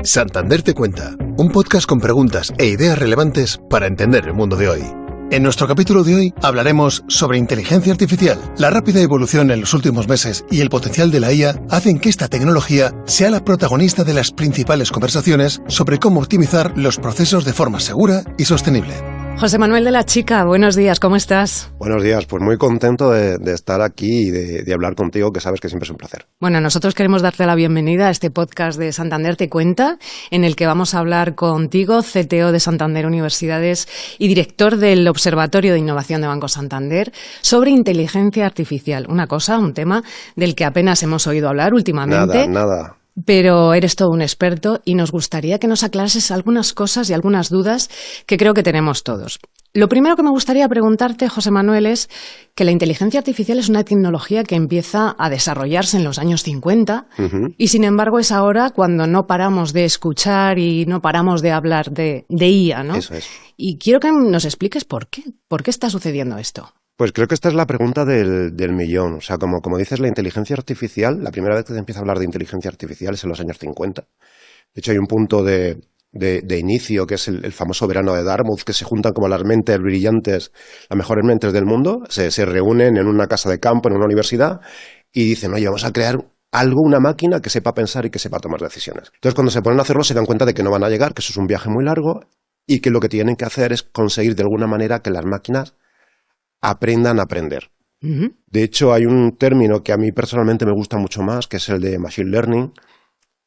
Santander te cuenta, un podcast con preguntas e ideas relevantes para entender el mundo de hoy. En nuestro capítulo de hoy hablaremos sobre inteligencia artificial. La rápida evolución en los últimos meses y el potencial de la IA hacen que esta tecnología sea la protagonista de las principales conversaciones sobre cómo optimizar los procesos de forma segura y sostenible. José Manuel de la Chica, buenos días, ¿cómo estás? Buenos días, pues muy contento de estar aquí y de hablar contigo, que sabes que siempre es un placer. Bueno, nosotros queremos darte la bienvenida a este podcast de Santander te cuenta, en el que vamos a hablar contigo, CTO de Santander Universidades y director del Observatorio de Innovación de Banco Santander, sobre inteligencia artificial. Un tema del que apenas hemos oído hablar últimamente. Nada. Pero eres todo un experto y nos gustaría que nos aclarases algunas cosas y algunas dudas que creo que tenemos todos. Lo primero que me gustaría preguntarte, José Manuel, es que la inteligencia artificial es una tecnología que empieza a desarrollarse en los años 50 y, sin embargo, es ahora cuando no paramos de escuchar y no paramos de hablar de IA, ¿no? Eso es. Y quiero que nos expliques por qué. ¿Por qué está sucediendo esto? Pues creo que esta es la pregunta del millón. O sea, como dices, la inteligencia artificial, la primera vez que se empieza a hablar de inteligencia artificial es en los años 50. De hecho, hay un punto de inicio, que es el famoso verano de Dartmouth, que se juntan como las mentes brillantes, las mejores mentes del mundo, se reúnen en una casa de campo, en una universidad, y dicen, oye, vamos a crear una máquina que sepa pensar y que sepa tomar decisiones. Entonces, cuando se ponen a hacerlo, se dan cuenta de que no van a llegar, que eso es un viaje muy largo, y que lo que tienen que hacer es conseguir de alguna manera que las máquinas aprendan a aprender. De hecho, hay un término que a mí personalmente me gusta mucho más, que es el de Machine Learning,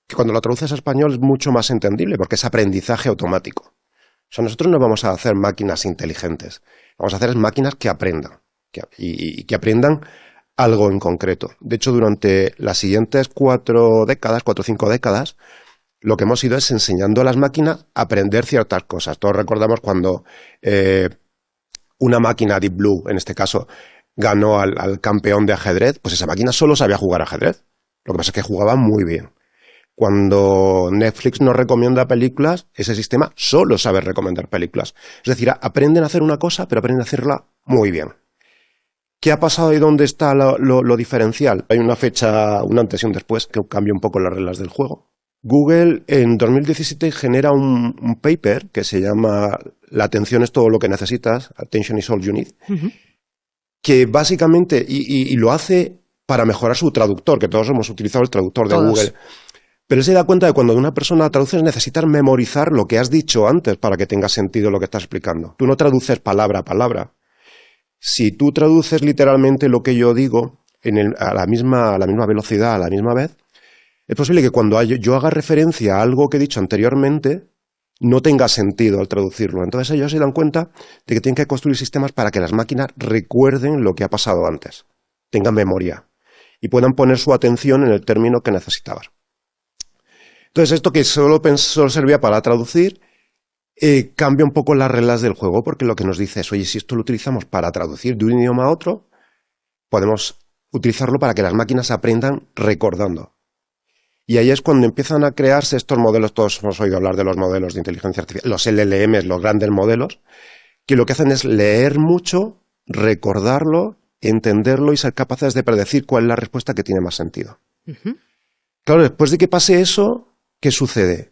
que cuando lo traduces a español es mucho más entendible, porque es aprendizaje automático. O sea, nosotros no vamos a hacer máquinas inteligentes, vamos a hacer máquinas que aprendan, y que aprendan algo en concreto. De hecho, durante las siguientes 4 o 5 décadas, lo que hemos ido es enseñando a las máquinas a aprender ciertas cosas. Todos recordamos cuando una máquina Deep Blue, en este caso, ganó al campeón de ajedrez, pues esa máquina solo sabía jugar ajedrez. Lo que pasa es que jugaba muy bien. Cuando Netflix nos recomienda películas, ese sistema solo sabe recomendar películas. Es decir, aprenden a hacer una cosa, pero aprenden a hacerla muy bien. ¿Qué ha pasado y dónde está lo diferencial? Hay una fecha, un antes y un después, que cambia un poco las reglas del juego. Google en 2017 genera un paper que se llama La atención es todo lo que necesitas, Attention is all you need, que básicamente, y lo hace para mejorar su traductor, que todos hemos utilizado el traductor de Google. Pero él se da cuenta de que cuando una persona traduce necesitas memorizar lo que has dicho antes para que tenga sentido lo que estás explicando. Tú no traduces palabra a palabra. Si tú traduces literalmente lo que yo digo a la misma velocidad, a la misma vez, es posible que cuando yo haga referencia a algo que he dicho anteriormente, no tenga sentido al traducirlo. Entonces ellos se dan cuenta de que tienen que construir sistemas para que las máquinas recuerden lo que ha pasado antes, tengan memoria y puedan poner su atención en el término que necesitaban. Entonces esto que solo servía para traducir, cambia un poco las reglas del juego, porque lo que nos dice es, oye, si esto lo utilizamos para traducir de un idioma a otro, podemos utilizarlo para que las máquinas aprendan recordando. Y ahí es cuando empiezan a crearse estos modelos, todos hemos oído hablar de los modelos de inteligencia artificial, los LLMs, los grandes modelos, que lo que hacen es leer mucho, recordarlo, entenderlo y ser capaces de predecir cuál es la respuesta que tiene más sentido. Claro, después de que pase eso, ¿qué sucede?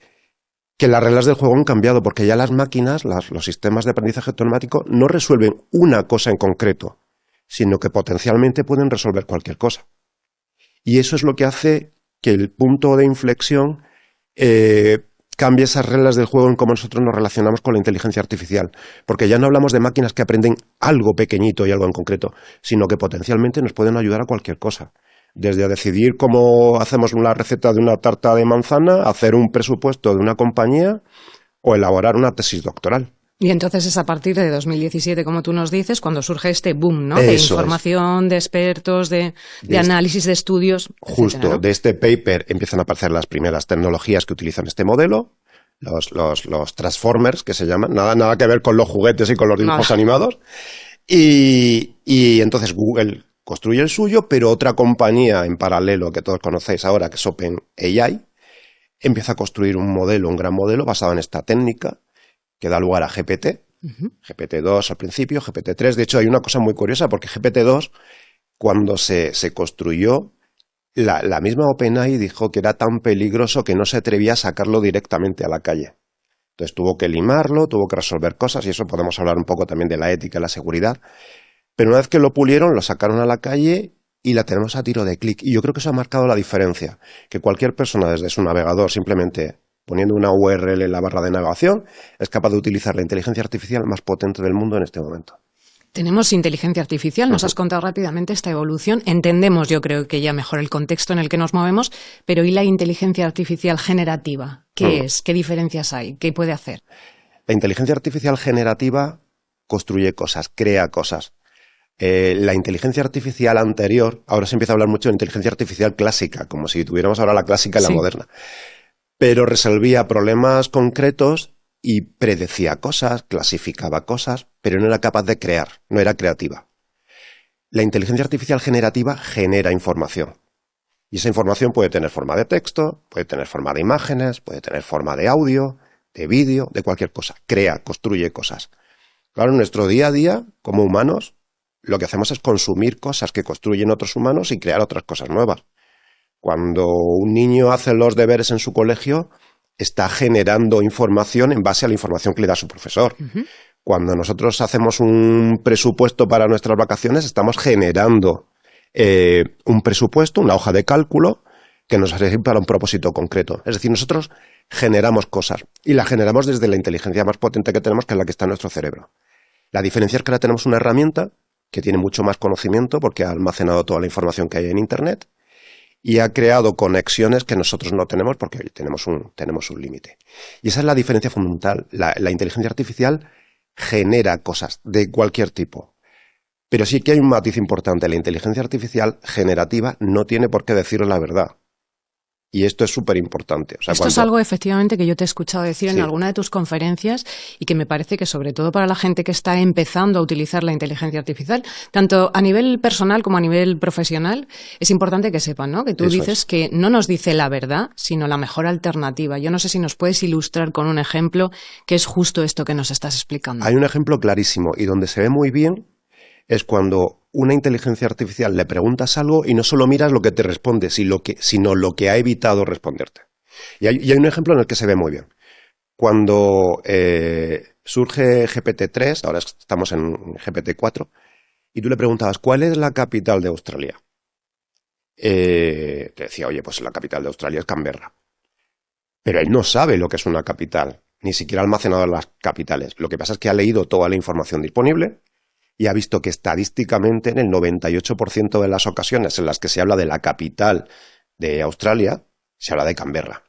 Que las reglas del juego han cambiado, porque ya las máquinas, los sistemas de aprendizaje automático, no resuelven una cosa en concreto, sino que potencialmente pueden resolver cualquier cosa. Y eso es lo que hace que el punto de inflexión cambie esas reglas del juego en cómo nosotros nos relacionamos con la inteligencia artificial. Porque ya no hablamos de máquinas que aprenden algo pequeñito y algo en concreto, sino que potencialmente nos pueden ayudar a cualquier cosa. Desde a decidir cómo hacemos una receta de una tarta de manzana, hacer un presupuesto de una compañía o elaborar una tesis doctoral. Y entonces es a partir de 2017, como tú nos dices, cuando surge este boom, ¿no? De información, de expertos, de análisis de estudios. Justo, etcétera, ¿no? De este paper empiezan a aparecer las primeras tecnologías que utilizan este modelo, los transformers, que se llaman, nada que ver con los juguetes y con los dibujos animados. Y entonces Google construye el suyo, pero otra compañía en paralelo que todos conocéis ahora, que es OpenAI, empieza a construir un gran modelo basado en esta técnica, que da lugar a GPT, GPT-2 al principio, GPT-3. De hecho, hay una cosa muy curiosa, porque GPT-2, cuando se construyó, la misma OpenAI dijo que era tan peligroso que no se atrevía a sacarlo directamente a la calle. Entonces tuvo que limarlo, tuvo que resolver cosas, y eso podemos hablar un poco también de la ética y la seguridad. Pero una vez que lo pulieron, lo sacaron a la calle y la tenemos a tiro de clic. Y yo creo que eso ha marcado la diferencia, que cualquier persona desde su navegador, simplemente poniendo una URL en la barra de navegación, es capaz de utilizar la inteligencia artificial más potente del mundo en este momento. Tenemos inteligencia artificial, nos has contado rápidamente esta evolución, entendemos yo creo que ya mejor el contexto en el que nos movemos, pero ¿y la inteligencia artificial generativa? ¿Qué es? ¿Qué diferencias hay? ¿Qué puede hacer? La inteligencia artificial generativa construye cosas, crea cosas. La inteligencia artificial anterior, ahora se empieza a hablar mucho de inteligencia artificial clásica, como si tuviéramos ahora la clásica y la moderna, pero resolvía problemas concretos y predecía cosas, clasificaba cosas, pero no era capaz de crear, no era creativa. La inteligencia artificial generativa genera información. Y esa información puede tener forma de texto, puede tener forma de imágenes, puede tener forma de audio, de vídeo, de cualquier cosa. Crea, construye cosas. Claro, en nuestro día a día, como humanos, lo que hacemos es consumir cosas que construyen otros humanos y crear otras cosas nuevas. Cuando un niño hace los deberes en su colegio, está generando información en base a la información que le da su profesor. Cuando nosotros hacemos un presupuesto para nuestras vacaciones, estamos generando un presupuesto, una hoja de cálculo, que nos sirve para un propósito concreto. Es decir, nosotros generamos cosas y las generamos desde la inteligencia más potente que tenemos, que es la que está en nuestro cerebro. La diferencia es que ahora tenemos una herramienta que tiene mucho más conocimiento porque ha almacenado toda la información que hay en Internet y ha creado conexiones que nosotros no tenemos porque tenemos un límite. Y esa es la diferencia fundamental. La inteligencia artificial genera cosas de cualquier tipo. Pero sí que hay un matiz importante. La inteligencia artificial generativa no tiene por qué decir la verdad. Y esto es súper importante. O sea, esto es algo efectivamente que yo te he escuchado decir en alguna de tus conferencias y que me parece que sobre todo para la gente que está empezando a utilizar la inteligencia artificial, tanto a nivel personal como a nivel profesional, es importante que sepan, ¿no? Que tú dices que no nos dice la verdad, sino la mejor alternativa. Yo no sé si nos puedes ilustrar con un ejemplo que es justo esto que nos estás explicando. Hay un ejemplo clarísimo y donde se ve muy bien es cuando una inteligencia artificial le preguntas algo y no solo miras lo que te responde, sino lo que ha evitado responderte. Y hay un ejemplo en el que se ve muy bien. Cuando surge GPT-3, ahora estamos en GPT-4, y tú le preguntabas, ¿cuál es la capital de Australia? Te decía, oye, pues la capital de Australia es Canberra. Pero él no sabe lo que es una capital, ni siquiera ha almacenado las capitales. Lo que pasa es que ha leído toda la información disponible y ha visto que estadísticamente en el 98% de las ocasiones en las que se habla de la capital de Australia, se habla de Canberra.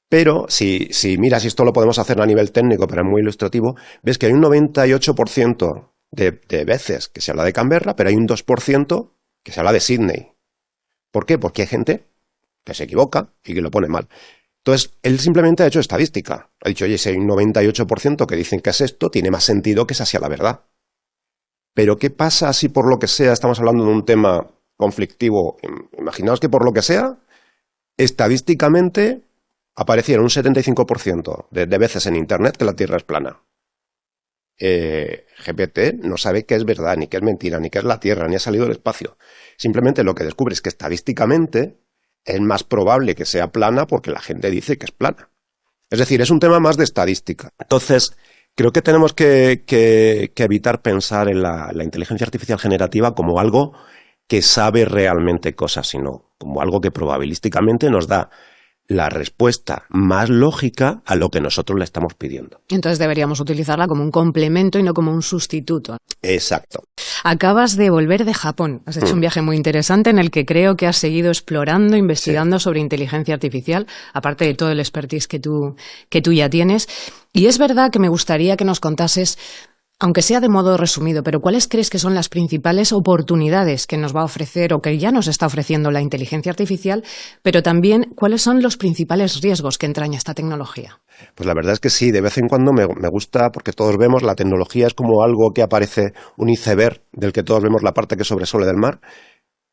Pero si miras, y esto lo podemos hacer a nivel técnico, pero es muy ilustrativo, ves que hay un 98% de veces que se habla de Canberra, pero hay un 2% que se habla de Sydney. ¿Por qué? Porque hay gente que se equivoca y que lo pone mal. Entonces, él simplemente ha hecho estadística. Ha dicho, oye, si hay un 98% que dicen que es esto, tiene más sentido que esa sea la verdad. Pero ¿qué pasa si por lo que sea estamos hablando de un tema conflictivo? Imaginaos que por lo que sea, estadísticamente apareciera un 75% de veces en Internet que la Tierra es plana. GPT no sabe qué es verdad, ni qué es mentira, ni qué es la Tierra, ni ha salido del espacio. Simplemente lo que descubre es que estadísticamente es más probable que sea plana porque la gente dice que es plana. Es decir, es un tema más de estadística. Entonces, creo que tenemos que evitar pensar en la inteligencia artificial generativa como algo que sabe realmente cosas, sino como algo que probabilísticamente nos da la respuesta más lógica a lo que nosotros le estamos pidiendo. Entonces deberíamos utilizarla como un complemento y no como un sustituto. Exacto. Acabas de volver de Japón. Has hecho un viaje muy interesante en el que creo que has seguido explorando, investigando sobre inteligencia artificial, aparte de todo el expertise que tú ya tienes. Y es verdad que me gustaría que nos contases, aunque sea de modo resumido, pero ¿cuáles crees que son las principales oportunidades que nos va a ofrecer o que ya nos está ofreciendo la inteligencia artificial, pero también cuáles son los principales riesgos que entraña esta tecnología? Pues la verdad es que sí, de vez en cuando me gusta, porque todos vemos la tecnología es como algo que aparece, un iceberg del que todos vemos la parte que sobresale del mar,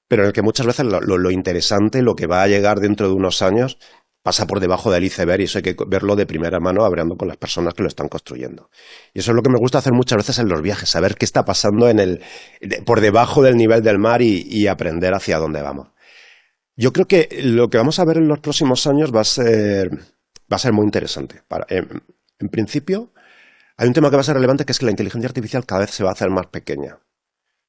pero en el que muchas veces lo interesante, lo que va a llegar dentro de unos años, pasa por debajo del iceberg y eso hay que verlo de primera mano hablando con las personas que lo están construyendo. Y eso es lo que me gusta hacer muchas veces en los viajes, saber qué está pasando por debajo del nivel del mar y aprender hacia dónde vamos. Yo creo que lo que vamos a ver en los próximos años va a ser muy interesante. En principio, hay un tema que va a ser relevante, que es que la inteligencia artificial cada vez se va a hacer más pequeña.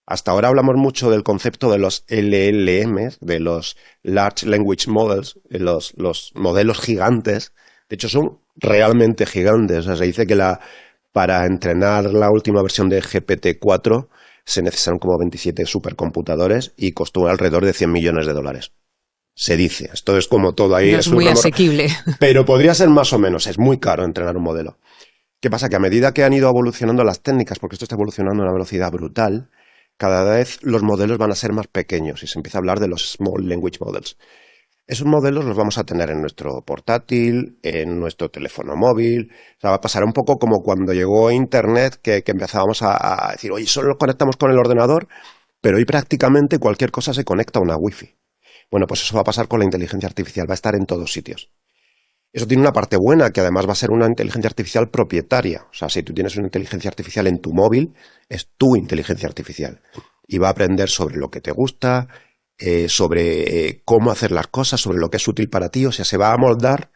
Hasta ahora hablamos mucho del concepto de los LLMs, de los Large Language Models, los modelos gigantes. De hecho, son realmente gigantes. O sea, se dice que para entrenar la última versión de GPT-4 se necesitaron como 27 supercomputadores y costó alrededor de $100 millones. Se dice. Esto es como todo ahí. No es muy asequible. Pero podría ser más o menos. Es muy caro entrenar un modelo. ¿Qué pasa? Que a medida que han ido evolucionando las técnicas, porque esto está evolucionando a una velocidad brutal, cada vez los modelos van a ser más pequeños y se empieza a hablar de los Small Language Models. Esos modelos los vamos a tener en nuestro portátil, en nuestro teléfono móvil. O sea, va a pasar un poco como cuando llegó Internet, que empezábamos a decir, oye, solo lo conectamos con el ordenador, pero hoy prácticamente cualquier cosa se conecta a una Wi-Fi. Bueno, pues eso va a pasar con la inteligencia artificial, va a estar en todos sitios. Eso tiene una parte buena, que además va a ser una inteligencia artificial propietaria. O sea, si tú tienes una inteligencia artificial en tu móvil, es tu inteligencia artificial. Y va a aprender sobre lo que te gusta, sobre cómo hacer las cosas, sobre lo que es útil para ti. O sea, se va a moldar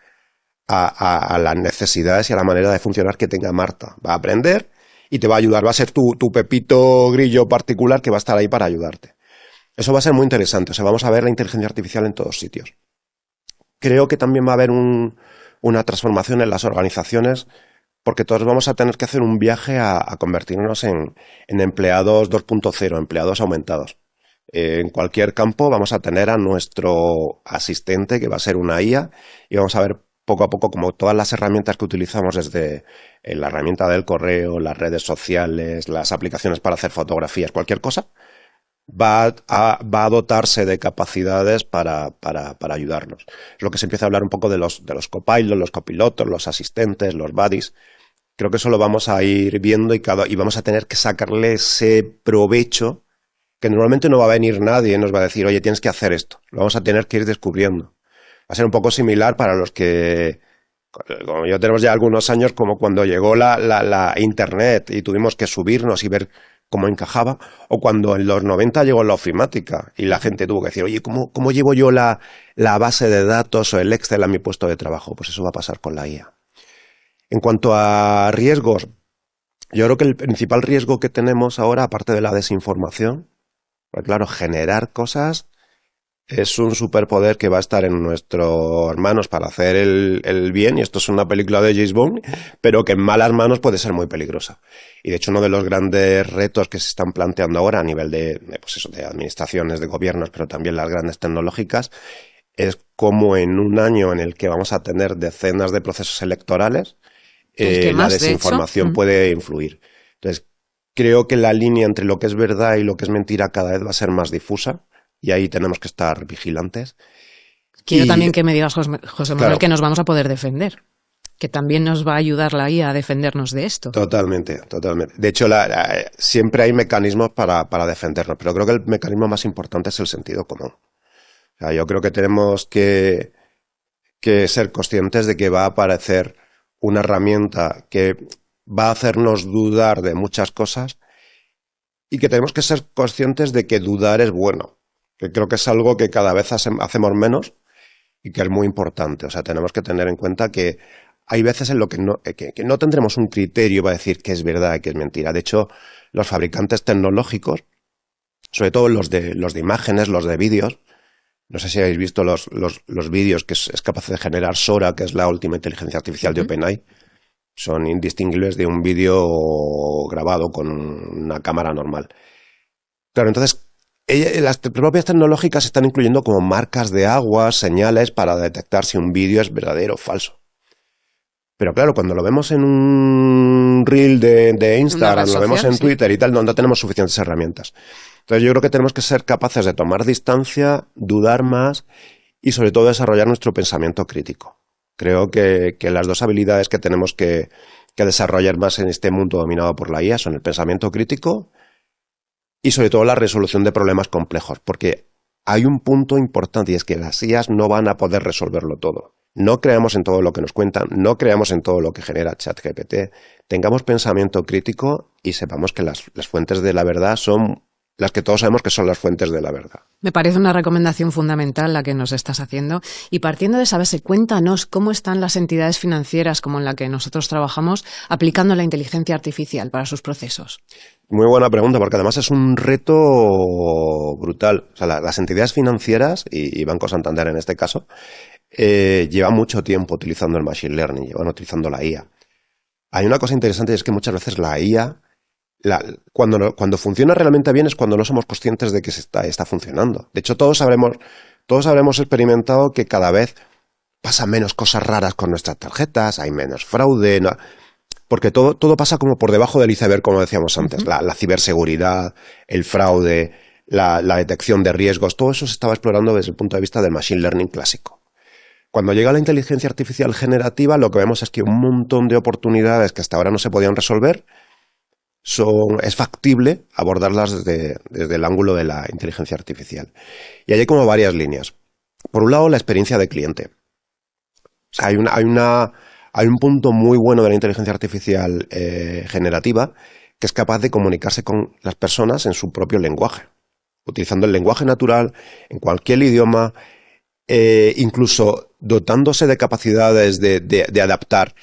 a las necesidades y a la manera de funcionar que tenga Marta. Va a aprender y te va a ayudar. Va a ser tu Pepito Grillo particular que va a estar ahí para ayudarte. Eso va a ser muy interesante. O sea, vamos a ver la inteligencia artificial en todos sitios. Creo que también va a haber una transformación en las organizaciones, porque todos vamos a tener que hacer un viaje a convertirnos en empleados 2.0, empleados aumentados. En cualquier campo vamos a tener a nuestro asistente, que va a ser una IA, y vamos a ver poco a poco como todas las herramientas que utilizamos, desde la herramienta del correo, las redes sociales, las aplicaciones para hacer fotografías, cualquier cosa, va a dotarse de capacidades para ayudarnos. Es lo que se empieza a hablar un poco de los copilots, los copilotos, los asistentes, los buddies. Creo que eso lo vamos a ir viendo y vamos a tener que sacarle ese provecho que normalmente no va a venir nadie y nos va a decir, oye, tienes que hacer esto. Lo vamos a tener que ir descubriendo. Va a ser un poco similar para los que, como yo, tenemos ya algunos años, como cuando llegó la Internet y tuvimos que subirnos y ver cómo encajaba, o cuando en los 90 llegó la ofimática y la gente tuvo que decir, oye, ¿cómo llevo yo la base de datos o el Excel a mi puesto de trabajo? Pues eso va a pasar con la IA. En cuanto a riesgos, yo creo que el principal riesgo que tenemos ahora, aparte de la desinformación, pues claro, generar cosas es un superpoder que va a estar en nuestras manos para hacer el bien, y esto es una película de James Bond, pero que en malas manos puede ser muy peligrosa. Y de hecho uno de los grandes retos que se están planteando ahora a nivel de administraciones, de gobiernos, pero también las grandes tecnológicas, es cómo en un año en el que vamos a tener decenas de procesos electorales, la desinformación puede influir. Entonces, creo que la línea entre lo que es verdad y lo que es mentira cada vez va a ser más difusa, y ahí tenemos que estar vigilantes. Quiero también que me digas, José Manuel, claro, que nos vamos a poder defender, que también nos va a ayudar la IA a defendernos de esto. Totalmente. De hecho, siempre hay mecanismos para defendernos, pero creo que el mecanismo más importante es el sentido común. O sea, yo creo que tenemos que ser conscientes de que va a aparecer una herramienta que va a hacernos dudar de muchas cosas, y que tenemos que ser conscientes de que dudar es bueno, que creo que es algo que cada vez hacemos menos y que es muy importante. O sea, tenemos que tener en cuenta que hay veces en lo que no tendremos un criterio para decir qué es verdad y qué es mentira. De hecho, los fabricantes tecnológicos, sobre todo los de imágenes, los de vídeos, no sé si habéis visto los vídeos que es capaz de generar Sora, que es la última inteligencia artificial de OpenAI. Son indistinguibles de un vídeo grabado con una cámara normal. Claro, entonces, las propias tecnológicas están incluyendo como marcas de agua, señales para detectar si un vídeo es verdadero o falso. Pero claro, cuando lo vemos en un reel de Instagram, lo vemos en Twitter y tal, no tenemos suficientes herramientas. Entonces yo creo que tenemos que ser capaces de tomar distancia, dudar más y sobre todo desarrollar nuestro pensamiento crítico. Creo que las dos habilidades que tenemos que desarrollar más en este mundo dominado por la IA son el pensamiento crítico y sobre todo la resolución de problemas complejos, porque hay un punto importante, y es que las IAs no van a poder resolverlo todo. No creamos en todo lo que nos cuentan, no creamos en todo lo que genera ChatGPT. Tengamos pensamiento crítico y sepamos que las fuentes de la verdad son las que todos sabemos que son las fuentes de la verdad. Me parece una recomendación fundamental la que nos estás haciendo. Y partiendo de esa base, cuéntanos cómo están las entidades financieras como en la que nosotros trabajamos aplicando la inteligencia artificial para sus procesos. Muy buena pregunta, porque además es un reto brutal. O sea, las entidades financieras, y Banco Santander en este caso, llevan mucho tiempo utilizando el Machine Learning, llevan utilizando la IA. Hay una cosa interesante y es que muchas veces la IA, cuando funciona realmente bien es cuando no somos conscientes de que está funcionando. De hecho, todos habremos experimentado que cada vez pasan menos cosas raras con nuestras tarjetas, hay menos fraude, ¿no? Porque todo pasa como por debajo del iceberg, como decíamos antes. La ciberseguridad, el fraude, la detección de riesgos, todo eso se estaba explorando desde el punto de vista del Machine Learning clásico. Cuando llega la inteligencia artificial generativa, lo que vemos es que un montón de oportunidades que hasta ahora no se podían resolver, es factible abordarlas desde el ángulo de la inteligencia artificial. Y hay como varias líneas. Por un lado, la experiencia de cliente. O sea, hay un punto muy bueno de la inteligencia artificial generativa que es capaz de comunicarse con las personas en su propio lenguaje, utilizando el lenguaje natural en cualquier idioma, incluso dotándose de capacidades de adaptar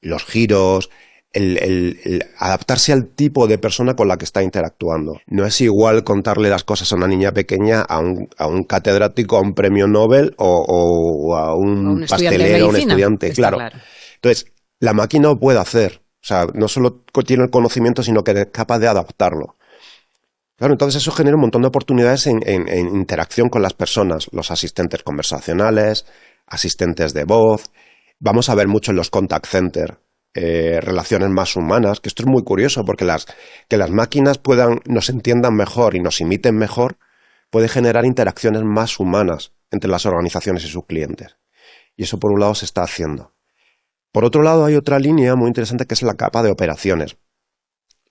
los giros, el adaptarse al tipo de persona con la que está interactuando. No es igual contarle las cosas a una niña pequeña, a un catedrático, a un premio Nobel o a un pastelero, a un estudiante. Claro. Entonces, la máquina lo puede hacer. O sea, no solo tiene el conocimiento, sino que es capaz de adaptarlo. Claro, entonces eso genera un montón de oportunidades en interacción con las personas, los asistentes conversacionales, asistentes de voz. Vamos a ver mucho en los contact centers. Relaciones más humanas, que esto es muy curioso porque que las máquinas nos entiendan mejor y nos imiten mejor puede generar interacciones más humanas entre las organizaciones y sus clientes. Y eso por un lado se está haciendo. Por otro lado hay otra línea muy interesante que es la capa de operaciones.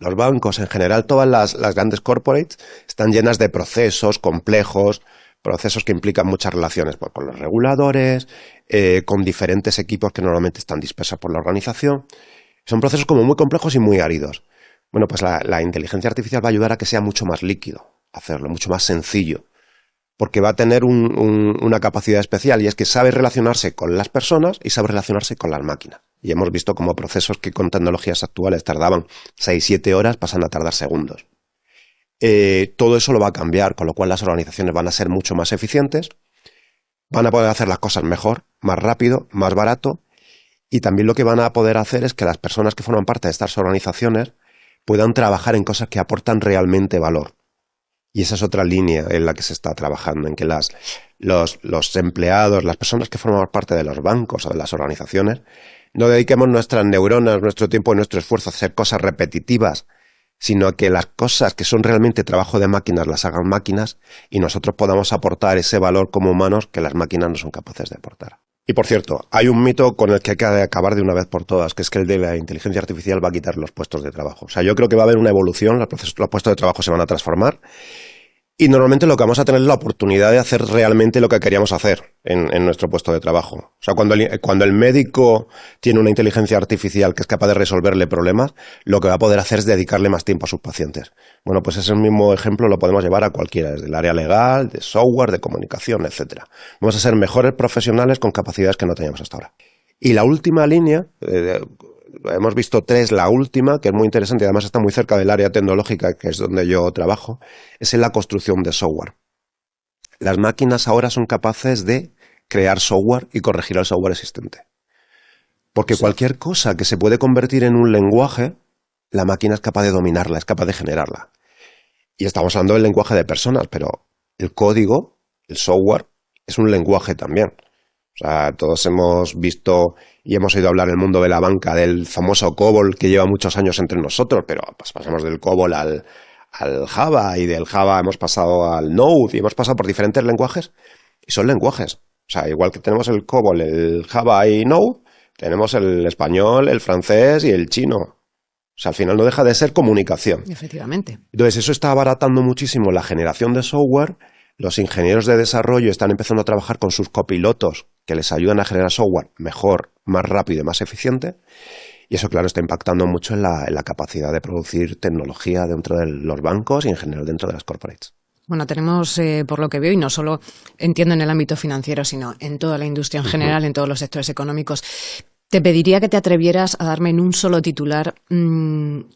Los bancos, en general todas las grandes corporates, están llenas de procesos complejos, procesos que implican muchas relaciones con los reguladores, con diferentes equipos que normalmente están dispersos por la organización. Son procesos como muy complejos y muy áridos. Bueno, pues la inteligencia artificial va a ayudar a que sea mucho más líquido hacerlo, mucho más sencillo, porque va a tener una capacidad especial y es que sabe relacionarse con las personas y sabe relacionarse con las máquinas. Y hemos visto como procesos que con tecnologías actuales tardaban 6-7 horas pasan a tardar segundos. Todo eso lo va a cambiar, con lo cual las organizaciones van a ser mucho más eficientes, van a poder hacer las cosas mejor, más rápido, más barato, y también lo que van a poder hacer es que las personas que forman parte de estas organizaciones puedan trabajar en cosas que aportan realmente valor. Y esa es otra línea en la que se está trabajando, en que los empleados, las personas que forman parte de los bancos o de las organizaciones, no dediquemos nuestras neuronas, nuestro tiempo y nuestro esfuerzo a hacer cosas repetitivas, sino que las cosas que son realmente trabajo de máquinas las hagan máquinas y nosotros podamos aportar ese valor como humanos que las máquinas no son capaces de aportar. Y por cierto, hay un mito con el que hay que acabar de una vez por todas, que es que el de la inteligencia artificial va a quitar los puestos de trabajo. O sea, yo creo que va a haber una evolución, los puestos de trabajo se van a transformar y normalmente lo que vamos a tener es la oportunidad de hacer realmente lo que queríamos hacer en nuestro puesto de trabajo. O sea, cuando el médico tiene una inteligencia artificial que es capaz de resolverle problemas, lo que va a poder hacer es dedicarle más tiempo a sus pacientes. Bueno, pues ese mismo ejemplo lo podemos llevar a cualquiera, desde el área legal, de software, de comunicación, etcétera. Vamos a ser mejores profesionales con capacidades que no teníamos hasta ahora. Y la última línea, hemos visto 3, la última, que es muy interesante y además está muy cerca del área tecnológica, que es donde yo trabajo, es en la construcción de software. Las máquinas ahora son capaces de crear software y corregir el software existente. Porque cualquier cosa que se puede convertir en un lenguaje, la máquina es capaz de dominarla, es capaz de generarla. Y estamos hablando del lenguaje de personas, pero el código, el software, es un lenguaje también. O sea, todos hemos visto y hemos oído hablar en el mundo de la banca del famoso COBOL que lleva muchos años entre nosotros, pero pues pasamos del COBOL al Java y del Java hemos pasado al Node y hemos pasado por diferentes lenguajes y son lenguajes. O sea, igual que tenemos el COBOL, el Java y Node, tenemos el español, el francés y el chino. O sea, al final no deja de ser comunicación. Efectivamente. Entonces, eso está abaratando muchísimo la generación de software. Los ingenieros de desarrollo están empezando a trabajar con sus copilotos que les ayudan a generar software mejor, más rápido y más eficiente. Y eso, claro, está impactando mucho en la capacidad de producir tecnología dentro de los bancos y en general dentro de las corporates. Bueno, tenemos, por lo que veo, y no solo entiendo en el ámbito financiero, sino en toda la industria en general, en todos los sectores económicos. Te pediría que te atrevieras a darme en un solo titular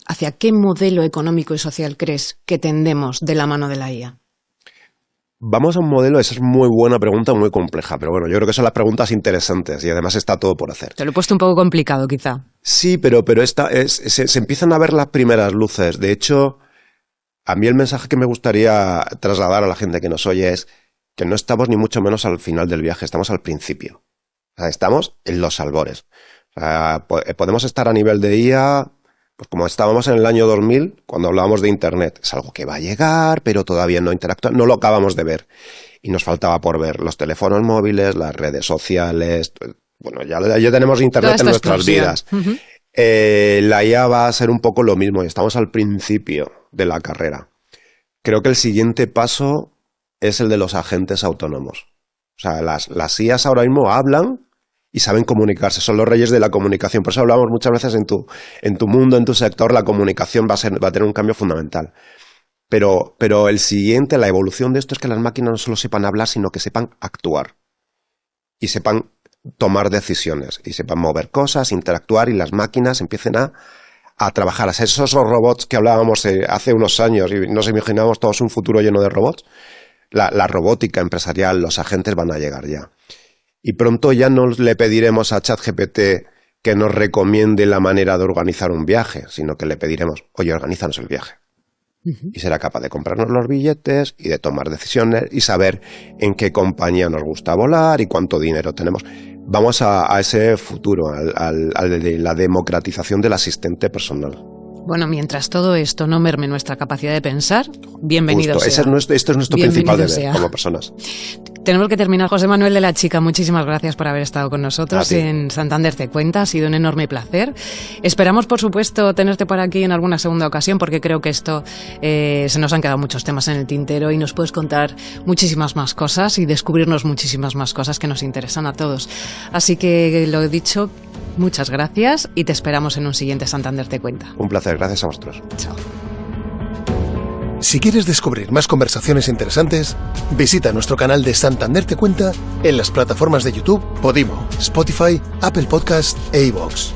hacia qué modelo económico y social crees que tendemos de la mano de la IA. Vamos a un modelo, esa es muy buena pregunta, muy compleja, pero bueno, yo creo que son las preguntas interesantes y además está todo por hacer. Te lo he puesto un poco complicado, quizá. Sí, pero se empiezan a ver las primeras luces. De hecho, a mí el mensaje que me gustaría trasladar a la gente que nos oye es que no estamos ni mucho menos al final del viaje, estamos al principio. O sea, estamos en los albores. O sea, podemos estar a nivel de IA, pues como estábamos en el año 2000, cuando hablábamos de Internet. Es algo que va a llegar, pero todavía no interactúa, no lo acabamos de ver. Y nos faltaba por ver los teléfonos móviles, las redes sociales. Bueno, ya tenemos Internet en nuestras vidas. Uh-huh. La IA va a ser un poco lo mismo y estamos al principio de la carrera. Creo que el siguiente paso es el de los agentes autónomos. O sea, las IAs ahora mismo hablan y saben comunicarse, son los reyes de la comunicación. Por eso hablamos muchas veces en tu mundo, en tu sector, la comunicación va a tener un cambio fundamental. Pero el siguiente, la evolución de esto es que las máquinas no solo sepan hablar, sino que sepan actuar y sepan tomar decisiones y sepan mover cosas, interactuar y las máquinas empiecen a trabajar. O sea, esos robots que hablábamos hace unos años y nos imaginábamos todos un futuro lleno de robots, la robótica empresarial, los agentes van a llegar ya. Y pronto ya no le pediremos a ChatGPT que nos recomiende la manera de organizar un viaje, sino que le pediremos, oye, organízanos el viaje. Uh-huh. Y será capaz de comprarnos los billetes y de tomar decisiones y saber en qué compañía nos gusta volar y cuánto dinero tenemos. Vamos a ese futuro, al de la democratización del asistente personal. Bueno, mientras todo esto no merme nuestra capacidad de pensar, bienvenido sea. Este es nuestro principal deber como personas. Tenemos que terminar. José Manuel de la Chica, muchísimas gracias por haber estado con nosotros en Santander Te Cuenta. Ha sido un enorme placer. Esperamos, por supuesto, tenerte por aquí en alguna segunda ocasión, porque creo que esto se nos han quedado muchos temas en el tintero y nos puedes contar muchísimas más cosas y descubrirnos muchísimas más cosas que nos interesan a todos. Así que, lo dicho, muchas gracias y te esperamos en un siguiente Santander Te Cuenta. Un placer, gracias a vosotros. Chao. Si quieres descubrir más conversaciones interesantes, visita nuestro canal de Santander Te Cuenta en las plataformas de YouTube, Podimo, Spotify, Apple Podcast e iVoox.